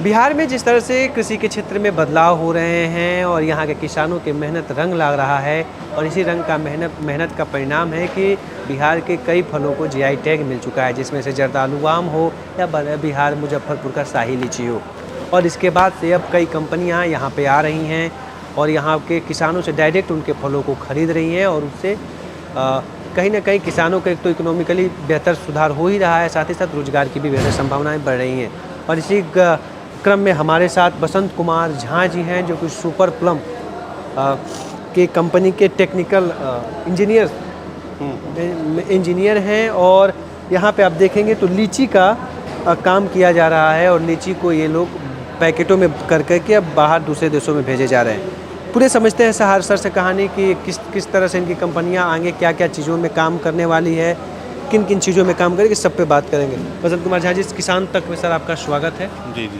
बिहार में जिस तरह से कृषि के क्षेत्र में बदलाव हो रहे हैं और यहाँ के किसानों की मेहनत रंग ला रहा है और इसी रंग का मेहनत का परिणाम है कि बिहार के कई फलों को जीआई टैग मिल चुका है, जिसमें से जर्दालू आम हो या बिहार मुजफ्फरपुर का शाही लीची हो। और इसके बाद से अब कई कंपनियाँ यहाँ पे आ रही हैं और यहाँ के किसानों से डायरेक्ट उनके फलों को खरीद रही हैं और उससे कहीं ना कहीं किसानों का एक तो इकोनॉमिकली बेहतर सुधार हो ही रहा है, साथ ही साथ रोजगार की भी बेहतर संभावनाएं बढ़ रही हैं। और इसी क्रम में हमारे साथ बसंत कुमार झा जी हैं, जो कि सुपर प्लम के कंपनी के टेक्निकल इंजीनियर हैं। और यहाँ पे आप देखेंगे तो लीची का काम किया जा रहा है और लीची को ये लोग पैकेटों में कर करके अब बाहर दूसरे देशों में भेजे जा रहे हैं। पूरे समझते हैं सहार सर से कहानी कि किस तरह से इनकी कंपनियां आगे क्या क्या चीज़ों में काम करने वाली है, किन किन चीज़ों में काम करेगी, सब पे बात करेंगे। बसंत कुमार झा जी, किसान तक में सर आपका स्वागत है। जी जी।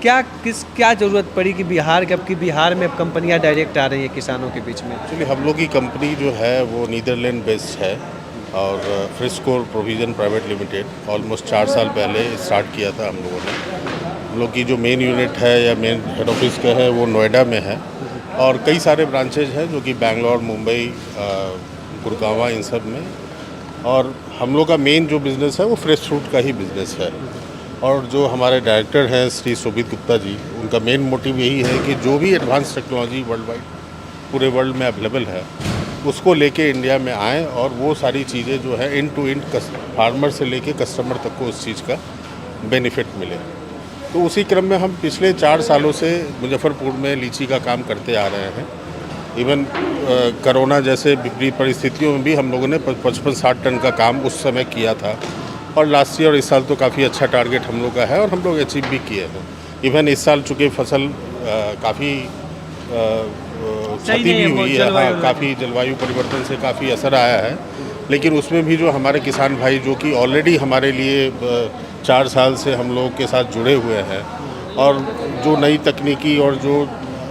क्या ज़रूरत पड़ी कि बिहार में अब कंपनियां डायरेक्ट आ रही है किसानों के बीच में? एक्चुअली हम लोग की कंपनी जो है वो नीदरलैंड बेस्ड है और Frisco provision private limited almost 4 साल पहले स्टार्ट किया था हम लोगों ने। हम लोग की जो मेन यूनिट है या मेन हेड ऑफिस का है वो नोएडा में है और कई सारे ब्रांचेज हैं जो कि बैंगलोर, मुंबई, गुड़गांव, इन सब में। और हम लोग का मेन जो बिज़नेस है वो फ्रेश फ्रूट का ही बिज़नेस है। और जो हमारे डायरेक्टर हैं श्री शोभित गुप्ता जी, उनका मेन मोटिव यही है कि जो भी एडवांस टेक्नोलॉजी वर्ल्ड वाइड पूरे वर्ल्ड में अवेलेबल है उसको लेके इंडिया में आएँ और वो सारी चीज़ें जो है एंड टू एंड फार्मर से लेके कस्टमर तक को उस चीज़ का बेनिफिट मिले। तो उसी क्रम में हम पिछले 4 सालों से मुजफ्फरपुर में लीची का काम करते आ रहे हैं। इवन कोरोना जैसे विपरीत परिस्थितियों में भी हम लोगों ने 55-60 टन का काम उस समय किया था और लास्ट ईयर और इस साल तो काफ़ी अच्छा टारगेट हम लोग का है और हम लोग अचीव भी किए हैं। इवन इस साल चूँकि फसल काफ़ी क्षति भी हुई है, हाँ, काफ़ी जलवायु परिवर्तन से काफ़ी असर आया है, लेकिन उसमें भी जो हमारे किसान भाई जो कि ऑलरेडी हमारे लिए 4 साल से हम लोग के साथ जुड़े हुए हैं और जो नई तकनीकी और जो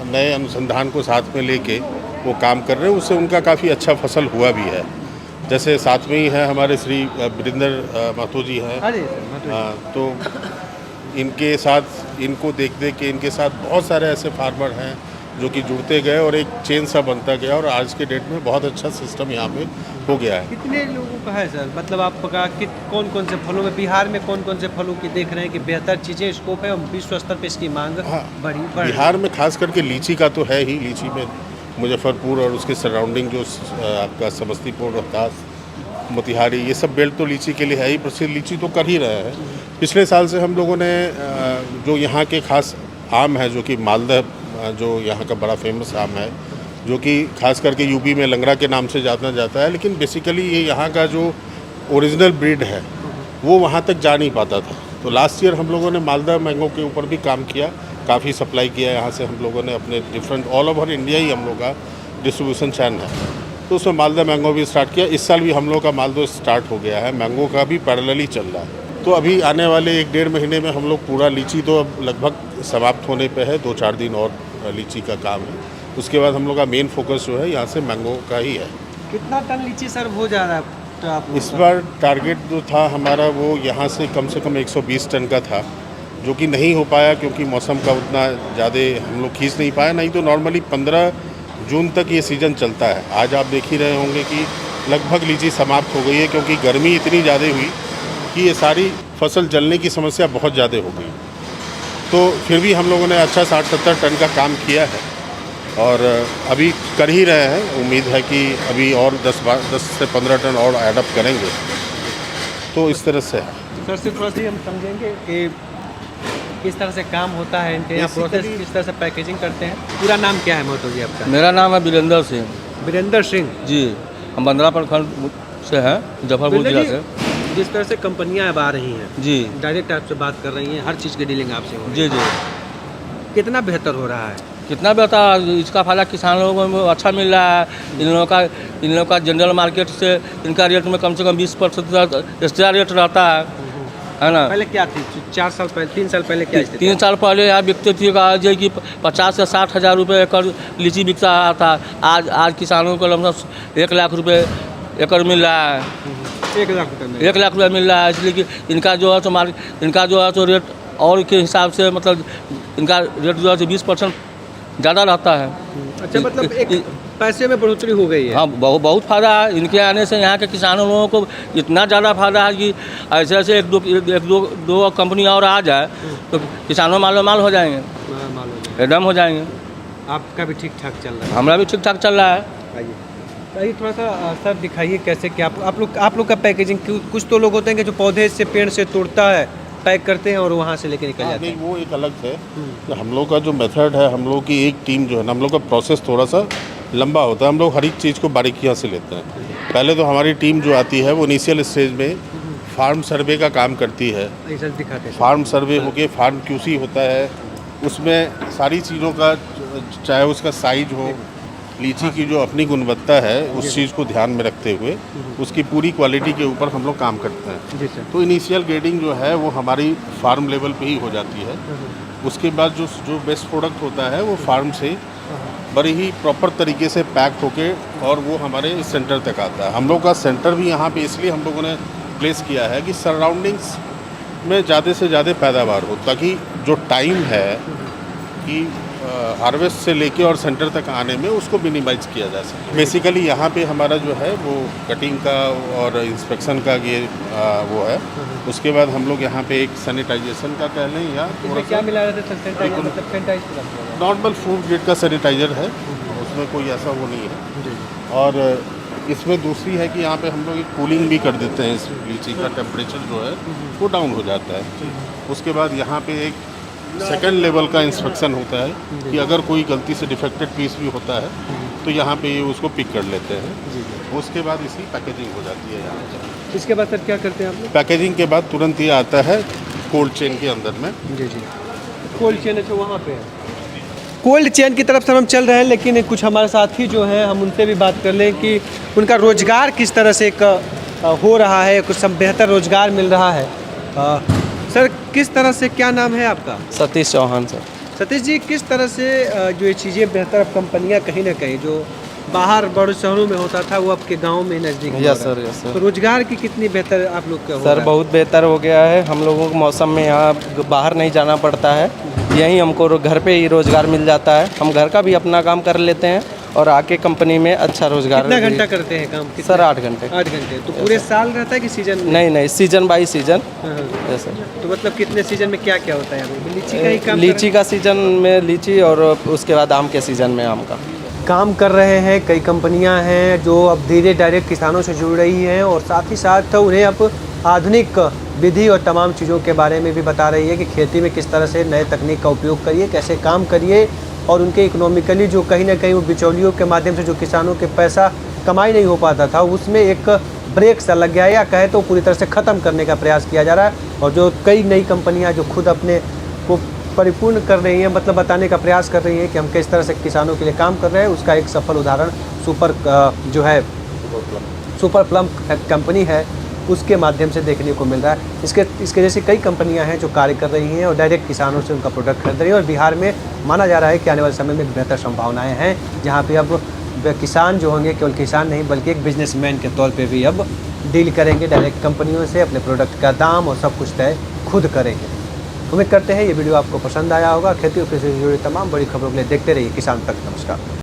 नए अनुसंधान को साथ में लेके वो काम कर रहे हैं, उससे उनका काफ़ी अच्छा फसल हुआ भी है। जैसे साथ में ही है हमारे श्री वीरेंद्र महतो जी हैं, तो इनके साथ इनको देख के इनके साथ बहुत सारे ऐसे फार्मर हैं जो कि जुड़ते गए और एक चेन सा बनता गया और आज के डेट में बहुत अच्छा सिस्टम यहाँ पे हो गया है। कितने लोगों का है सर, मतलब आपका कौन कौन से फलों में, बिहार में कौन कौन से फलों की देख रहे हैं कि बेहतर चीज़ें स्कोप है और विश्व स्तर पे इसकी मांग बढ़ी? बिहार में खास करके लीची का तो है ही। लीची में मुजफ्फरपुर और उसके सराउंडिंग जो आपका समस्तीपुर, रोहतास, मोतिहारी, ये सब बेल्ट तो लीची के लिए है ही प्रसिद्ध। लीची तो कर ही रहे हैं। पिछले साल से हम लोगों ने जो यहाँ के खास आम है जो कि मालदह, जो यहाँ का बड़ा फेमस आम है, जो कि खास करके यूपी में लंगड़ा के नाम से जाना जाता है, लेकिन बेसिकली ये यहाँ का जो ओरिजिनल ब्रीड है वो वहाँ तक जा नहीं पाता था। तो लास्ट ईयर हम लोगों ने मालदह मैंगो के ऊपर भी काम किया, काफ़ी सप्लाई किया यहाँ से हम लोगों ने अपने डिफरेंट ऑल ओवर इंडिया ही हम लोग का डिस्ट्रीब्यूशन चैन है, तो उसमें मालदह मैंगो भी स्टार्ट किया। इस साल भी हम लोग का मालदह स्टार्ट हो गया है, मैंगो का भी पैरेलली चल रहा है। तो अभी आने वाले 1-1.5 महीने में हम लोग पूरा लीची तो अब लगभग समाप्त होने पे है, 2-4 दिन और लीची का काम है। उसके बाद हम लोग का मेन फोकस जो है यहाँ से मैंगो का ही है। कितना टन लीची सर्व हो जा रहा है तो आप? इस बार टारगेट जो था हमारा वो यहाँ से कम 120 टन का था, जो कि नहीं हो पाया क्योंकि मौसम का उतना ज़्यादा हम लोग खींच नहीं पाए। नहीं तो नॉर्मली 15 जून तक ये सीज़न चलता है। आज आप देख ही रहे होंगे कि लगभग लीची समाप्त हो गई है क्योंकि गर्मी इतनी ज़्यादा हुई कि ये सारी फसल जलने की समस्या बहुत ज़्यादा हो गई। तो फिर भी हम लोगों ने अच्छा 60-70 टन का काम किया है और अभी कर ही रहे हैं। उम्मीद है कि अभी और 10 से 15 टन और एडअप करेंगे। तो इस तरह से है सर। सिर्फ थोड़ा सा हम समझेंगे कि किस तरह से काम होता है इनके यहाँ, प्रोसेस किस तरह से पैकेजिंग करते हैं। पूरा नाम क्या है महतो जी आपका? मेरा नाम है वीरेंद्र सिंह। वीरेंद्र सिंह जी, हम बंदरा प्रखंड से हैं, मुजफ्फरपुर जिला से। जिस तरह से कंपनियां अब आ रही हैं जी, डायरेक्ट आपसे बात कर रही हैं, हर चीज़ की डीलिंग आपसे हो रही है। जी जी। कितना बेहतर हो रहा है? कितना बेहतर, इसका फ़ायदा किसान लोगों को अच्छा मिल रहा है। इन लोगों का जनरल मार्केट से इनका रेट में कम से कम 20% एक्स्ट्रा रेट रहता है ना। पहले क्या थी? 4 साल पहले, 3 साल पहले क्या? 3 साल पहले यहाँ बिकते थे जो कि 50 से 60 हज़ार रुपये एकड़ लीची बिकता था। आज किसानों को लगभग 1 लाख रुपये एकड़ मिल रहा है। 1 लाख रुपये 1 लाख रुपये मिल रहा है, इसलिए कि इनका जो है तो रेट और के हिसाब से मतलब इनका रेट जो है 20% ज़्यादा रहता है। अच्छा, मतलब एक पैसे में बढ़ोतरी हो गई है। हाँ, बहुत फ़ायदा है इनके आने से। यहाँ के किसानों लोगों को इतना ज़्यादा फ़ायदा है कि ऐसे ऐसे एक दो कंपनी और आ जाए तो किसानों मालो माल हो जाएंगे, एकदम हो जाएंगे। आपका भी ठीक ठाक चल रहा है? हमारा भी ठीक ठाक चल रहा है। आइए थोड़ा सा सर दिखाइए कैसे क्या आप लोग का पैकेजिंग। कुछ तो लोग होते हैं कि जो पौधे से पेड़ से तोड़ता है, पैक करते हैं और वहाँ से लेके निकल जाते नहीं, हैं। वो एक अलग है। तो हम लोग का जो मेथड है, हम लोग की एक टीम जो है ना, हम लोग का प्रोसेस थोड़ा सा लंबा होता है। हम लोग हर एक चीज़ को बारीकियाँ से लेते हैं। पहले तो हमारी टीम जो आती है वो इनिशियल स्टेज में फार्म सर्वे का काम करती है। सर दिखाते हैं। फार्म सर्वे हो के फार्म क्यूसी होता है, उसमें सारी चीज़ों का, चाहे उसका साइज हो, लीची की जो अपनी गुणवत्ता है उस चीज़ को ध्यान में रखते हुए उसकी पूरी क्वालिटी के ऊपर हम लोग काम करते हैं। जी सर। तो इनिशियल ग्रेडिंग जो है वो हमारी फार्म लेवल पे ही हो जाती है। उसके बाद जो बेस्ट प्रोडक्ट होता है वो फार्म से बड़ी ही प्रॉपर तरीके से पैक होके और वो हमारे इस सेंटर तक आता है। हम लोग का सेंटर भी यहाँ पे इसलिए हम लोगों ने प्लेस किया है कि सराउंडिंग्स में ज़्यादा से ज़्यादा पैदावार हो, ताकि जो टाइम है कि हार्वेस्ट से लेके और सेंटर तक आने में उसको मिनिमाइज किया जा सके। बेसिकली यहाँ पे हमारा जो है वो कटिंग का और इंस्पेक्शन का ये वो है। उसके बाद हम लोग यहाँ पे एक सैनिटाइजेशन का कह लें या थोड़ा क्या सा मिला रहा था? सैनिटाइजर मतलब सैनिटाइज नॉर्मल फूड ग्रेड का सैनिटाइजर है, उसमें कोई ऐसा वो नहीं है। और इसमें दूसरी है कि यहाँ पे हम लोग एक कूलिंग भी कर देते हैं। इस लीची का टेम्परेचर जो है वो डाउन हो जाता है। उसके बाद यहाँ पे एक सेकंड लेवल का इंस्पेक्शन होता है कि अगर कोई गलती से डिफेक्टेड पीस भी होता है तो यहाँ पे ये उसको पिक कर लेते हैं। उसके बाद इसकी पैकेजिंग हो जाती है यहाँ पे। इसके बाद सर क्या करते हैं आप लोग? पैकेजिंग के बाद तुरंत ये आता है कोल्ड चेन के अंदर में। जी जी, कोल्ड चेन है जो वहाँ पे है। कोल्ड चेन की तरफ से हम चल रहे हैं, लेकिन कुछ हमारे साथी जो हैं हम उनसे भी बात कर लें कि उनका रोज़गार किस तरह से एक हो रहा है, कुछ बेहतर रोज़गार मिल रहा है। सर किस तरह से, क्या नाम है आपका? सतीश चौहान सर। सतीश जी, किस तरह से जो ये चीज़ें बेहतर, अब कंपनियां कहीं ना कहीं जो बाहर बड़े शहरों में होता था वो आपके गांव में नज़दीक हो यस रहा सर, है। Yes sir. तो रोजगार की कितनी बेहतर आप लोग का हो सर रहा है? बहुत बेहतर हो गया है। हम लोगों को मौसम में यहाँ बाहर नहीं जाना पड़ता है, यहीं हमको घर पे ही रोज़गार मिल जाता है। हम घर का भी अपना काम कर लेते हैं और आके कंपनी में अच्छा रोज़गार। कितना घंटा करते हैं काम? सर 8 घंटे। 8 घंटे। तो पूरे साल रहता है कि सीजन में? नहीं, सीजन बाई सीजन। हाँ, हाँ। Yes sir. तो मतलब कितने सीजन में क्या क्या होता है? अभी लीची का ही काम लीची का सीजन में लीची और उसके बाद आम के सीजन में आम का काम कर रहे हैं। कई कंपनियां हैं जो अब धीरे डायरेक्ट किसानों से जुड़ रही हैं और साथ ही साथ उन्हें अब आधुनिक विधि और तमाम चीज़ों के बारे में भी बता रही है कि खेती में किस तरह से नए तकनीक का उपयोग करिए, कैसे काम करिए और उनके इकोनॉमिकली जो कहीं ना कहीं वो बिचौलियों के माध्यम से जो किसानों के पैसा कमाई नहीं हो पाता था, उसमें एक ब्रेक सा लग गया है, या कहे तो पूरी तरह से ख़त्म करने का प्रयास किया जा रहा है। और जो कई नई कंपनियाँ जो खुद अपने को परिपूर्ण कर रही हैं, मतलब बताने का प्रयास कर रही हैं कि हम किस तरह से किसानों के लिए काम कर रहे हैं, उसका एक सफल उदाहरण सुपर प्लम कंपनी है, उसके माध्यम से देखने को मिल रहा है। इसके जैसे कई कंपनियां हैं जो कार्य कर रही हैं और डायरेक्ट किसानों से उनका प्रोडक्ट खरीद रही हैं। और बिहार में माना जा रहा है कि आने वाले समय में बेहतर संभावनाएं हैं, जहां पे अब किसान जो होंगे केवल किसान नहीं बल्कि एक बिजनेसमैन के तौर पे भी अब डील करेंगे डायरेक्ट कंपनियों से, अपने प्रोडक्ट का दाम और सब कुछ तय खुद करेंगे। उम्मीद करते हैं ये वीडियो आपको पसंद आया होगा। खेती और कृषि से जुड़ी तमाम बड़ी खबरों के लिए देखते रहिए किसान तक। नमस्कार।